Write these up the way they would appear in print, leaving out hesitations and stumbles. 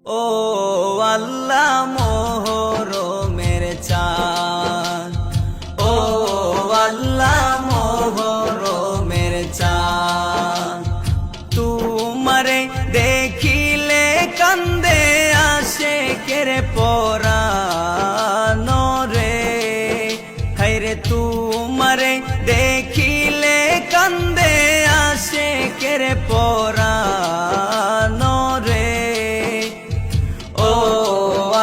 ও আল্লাহ মোহরমের চাঁদ, ও আল্লাহ মোহরমের চাঁদ, তোমারে দেখিলে কান্দে আশিকের পরাণ রে। হায়রে তোমারে দেখিলে কান্দে আশিকের পরাণ রে। ও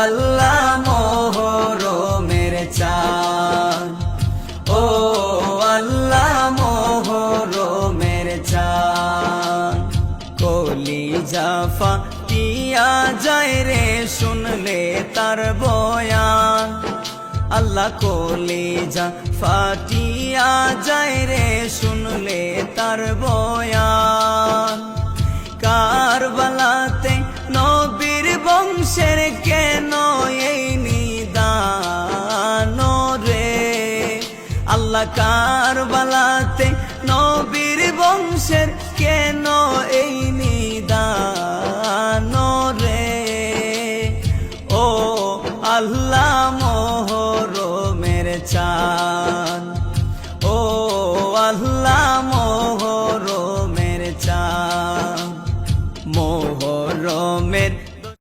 আল্লাহ মোহরমের চাঁদ, ও আল্লাহ মোহরমের চাঁদ, কলিজা ফাটিয়া যায় রে শুনলে তার বয়ান। আল্লাহ কলিজা ফাটিয়া যায় রে শুনলে তার বয়ান। কারবালাতে নবীর বংশের কেন এই নিদান রে। আল্লাহ কারবালাতে নবীর বংশের কেন এই নিদান রে। ও আল্লাহ মোহরমের চাঁদ, ও আল্লাহ